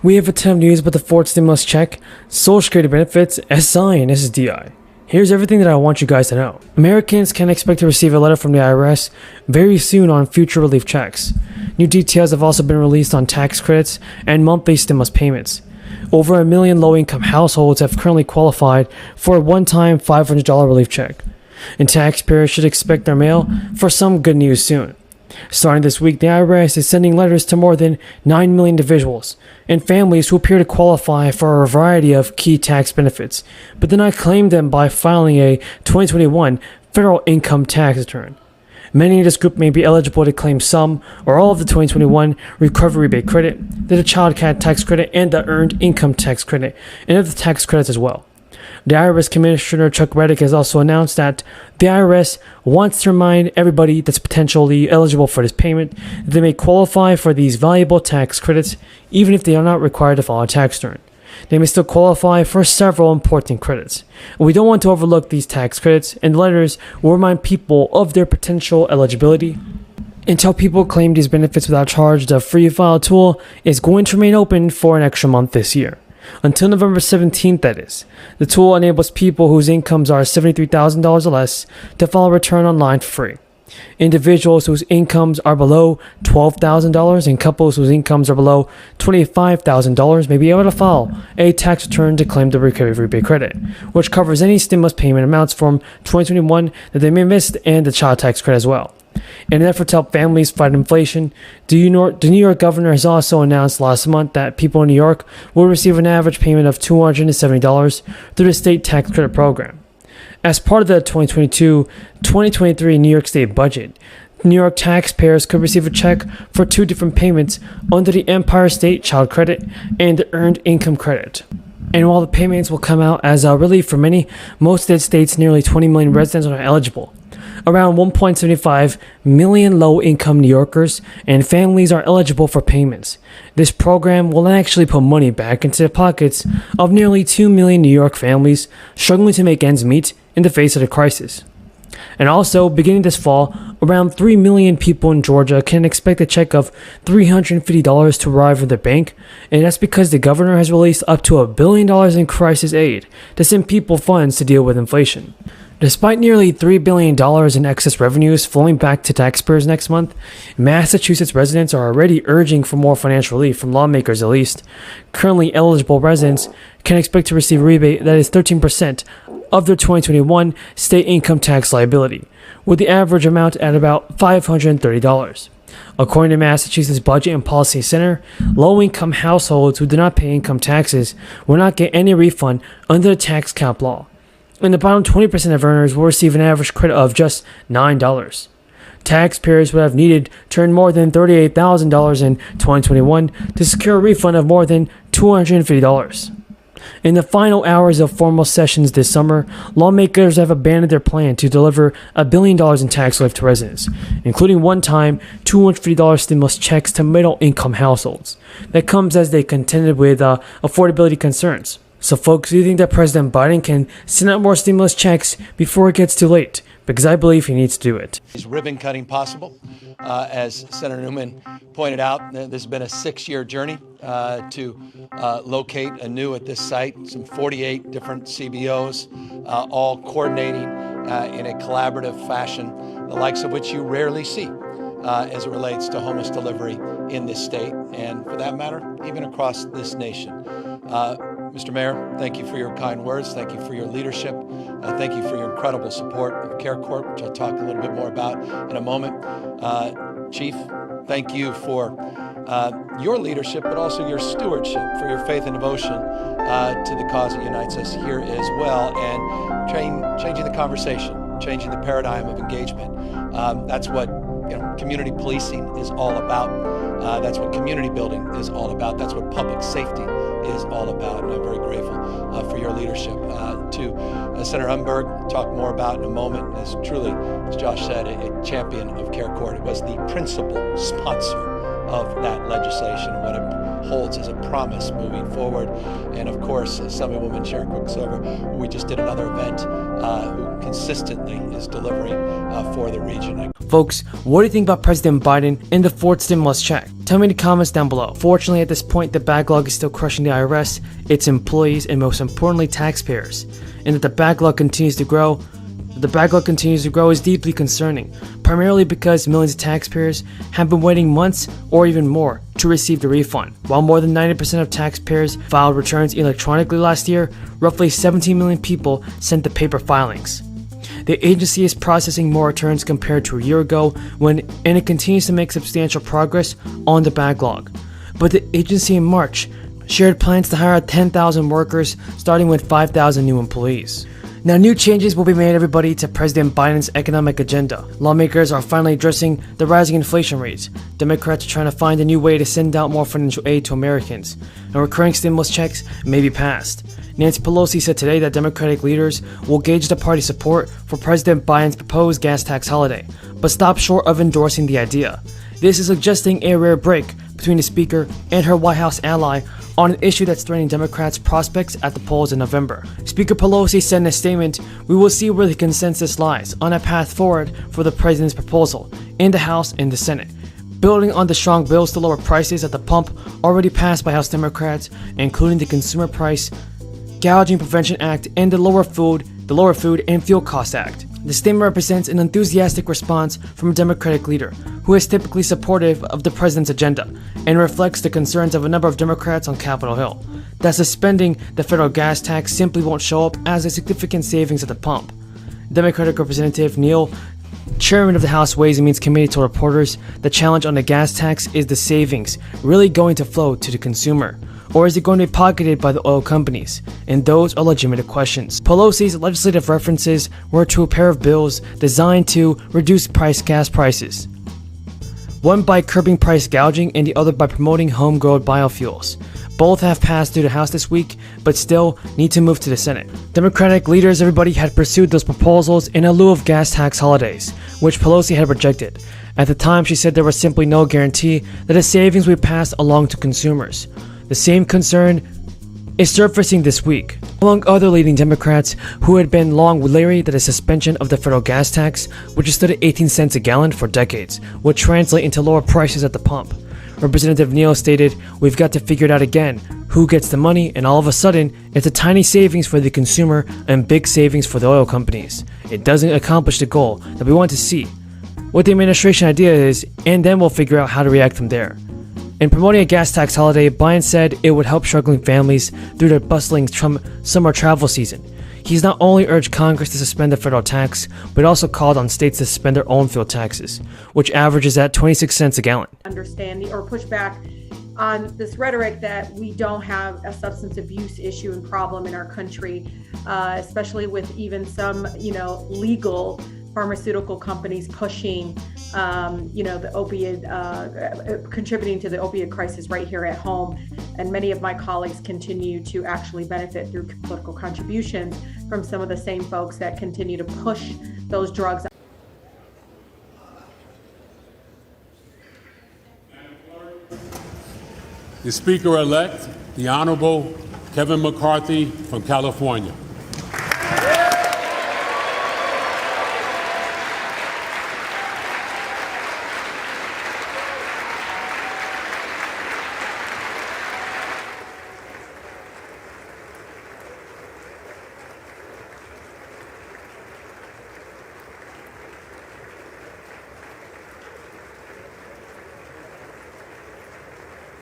We have a ton of news about the fourth stimulus check, Social Security benefits, SI, and SSDI. Here's everything that I want you guys to know. Americans can expect to receive a letter from the IRS very soon on future relief checks. New details have also been released on tax credits and monthly stimulus payments. Over 1 million low-income households have currently qualified for a one-time $500 relief check, and taxpayers should expect their mail for some good news soon. Starting this week, the IRS is sending letters to more than 9 million individuals and families who appear to qualify for a variety of key tax benefits, but did not claim them by filing a 2021 federal income tax return. Many in this group may be eligible to claim some or all of the 2021 recovery rebate credit, the child tax credit, and the earned income tax credit, and other tax credits as well. The IRS Commissioner Chuck Reddick has also announced that the IRS wants to remind everybody that's potentially eligible for this payment that they may qualify for these valuable tax credits even if they are not required to file a tax return. They may still qualify for several important credits. We don't want to overlook these tax credits, and the letters will remind people of their potential eligibility. Until people claim these benefits without charge, the free file tool is going to remain open for an extra month this year. Until November 17th, that is. The tool enables people whose incomes are $73,000 or less to file a return online for free. Individuals whose incomes are below $12,000 and couples whose incomes are below $25,000 may be able to file a tax return to claim the recovery rebate credit, which covers any stimulus payment amounts from 2021 that they may have missed and the child tax credit as well. In an effort to help families fight inflation, the New York governor has also announced last month that people in New York will receive an average payment of $270 through the state tax credit program. As part of the 2022-2023 New York State budget, New York taxpayers could receive a check for two different payments under the Empire State Child Credit and the Earned Income Credit. And while the payments will come out as a relief for many, most of the state's nearly 20 million residents are eligible. Around 1.75 million low-income New Yorkers and families are eligible for payments. This program will actually put money back into the pockets of nearly 2 million New York families struggling to make ends meet in the face of the crisis. And also, beginning this fall, around 3 million people in Georgia can expect a check of $350 to arrive at their bank, and that's because the governor has released up to $1 billion in crisis aid to send people funds to deal with inflation. Despite nearly $3 billion in excess revenues flowing back to taxpayers next month, Massachusetts residents are already urging for more financial relief from lawmakers at least. Currently eligible residents can expect to receive a rebate that is 13% of their 2021 state income tax liability, with the average amount at about $530. According to Massachusetts Budget and Policy Center, low-income households who do not pay income taxes will not get any refund under the tax cap law, and the bottom 20% of earners will receive an average credit of just $9. Taxpayers would have needed to earn more than $38,000 in 2021 to secure a refund of more than $250. In the final hours of formal sessions this summer, lawmakers have abandoned their plan to deliver $1 billion in tax relief to residents, including one-time $250 stimulus checks to middle-income households. That comes as they contended with affordability concerns. So folks, do you think that President Biden can send out more stimulus checks before it gets too late? Because I believe he needs to do it. Is ribbon cutting possible? As Senator Newman pointed out, this has been a 6-year journey to locate anew at this site some 48 different CBOs, all coordinating in a collaborative fashion, the likes of which you rarely see as it relates to homeless delivery in this state, and for that matter, even across this nation. Mr. Mayor, thank you for your kind words. Thank you for your leadership. Thank you for your incredible support of CareCorp, which I'll talk a little bit more about in a moment. Chief, thank you for your leadership, but also your stewardship, for your faith and devotion to the cause that unites us here as well, and changing the conversation, changing the paradigm of engagement. That's what community policing is all about. That's what community building is all about. That's what public safety is all about. And I'm very grateful for your leadership. To Senator Umberg, talk more about in a moment, is truly, as Josh said, a champion of CareCorp. It was the principal sponsor of that legislation and what it holds as a promise moving forward. And of course, Assemblywoman Sharon Quicksilver, who we just did another event, who consistently is delivering for the region. Folks, what do you think about President Biden and the fourth stimulus check? Tell me in the comments down below. Fortunately, at this point, the backlog is still crushing the IRS, its employees, and most importantly, taxpayers. And that the backlog continues to grow is deeply concerning, primarily because millions of taxpayers have been waiting months or even more to receive the refund. While more than 90% of taxpayers filed returns electronically last year, roughly 17 million people sent the paper filings. The agency is processing more returns compared to a year ago, and it continues to make substantial progress on the backlog. But the agency in March shared plans to hire 10,000 workers, starting with 5,000 new employees. Now, new changes will be made, everybody, to President Biden's economic agenda. Lawmakers are finally addressing the rising inflation rates. Democrats are trying to find a new way to send out more financial aid to Americans, and recurring stimulus checks may be passed. Nancy Pelosi said today that Democratic leaders will gauge the party's support for President Biden's proposed gas tax holiday, but stop short of endorsing the idea. This is suggesting a rare break between the Speaker and her White House ally on an issue that's threatening Democrats' prospects at the polls in November. Speaker Pelosi said in a statement, "We will see where the consensus lies on a path forward for the president's proposal in the House and the Senate, building on the strong bills to lower prices at the pump already passed by House Democrats, including the Consumer Price Gouging Prevention Act and the Lower Food and Fuel Cost Act." The statement represents an enthusiastic response from a Democratic leader who is typically supportive of the president's agenda and reflects the concerns of a number of Democrats on Capitol Hill that suspending the federal gas tax simply won't show up as a significant savings at the pump. Democratic Representative Neal, chairman of the House Ways and Means Committee, told reporters the challenge on the gas tax is the savings really going to flow to the consumer, or is it going to be pocketed by the oil companies? And those are legitimate questions. Pelosi's legislative references were to a pair of bills designed to reduce gas prices. One by curbing price gouging and the other by promoting homegrown biofuels. Both have passed through the House this week, but still need to move to the Senate. Democratic leaders, everybody, had pursued those proposals in lieu of gas tax holidays, which Pelosi had rejected. At the time, she said there was simply no guarantee that the savings would pass along to consumers. The same concern is surfacing this week among other leading Democrats who had been long leery that a suspension of the federal gas tax, which has stood at 18 cents a gallon for decades, would translate into lower prices at the pump. Representative Neal stated, "We've got to figure it out again. Who gets the money?" And all of a sudden, it's a tiny savings for the consumer and big savings for the oil companies. It doesn't accomplish the goal that we want to see. What the administration idea is, and then we'll figure out how to react from there. In promoting a gas tax holiday, Biden said it would help struggling families through their bustling summer travel season. He's not only urged Congress to suspend the federal tax, but also called on states to suspend their own fuel taxes, which averages at 26 cents a gallon. Understanding or push back on this rhetoric that we don't have a substance abuse issue and problem in our country, especially with even some, legal pharmaceutical companies pushing, the opioid, contributing to the opioid crisis right here at home. And many of my colleagues continue to actually benefit through political contributions from some of the same folks that continue to push those drugs. The Speaker-elect, the Honorable Kevin McCarthy from California.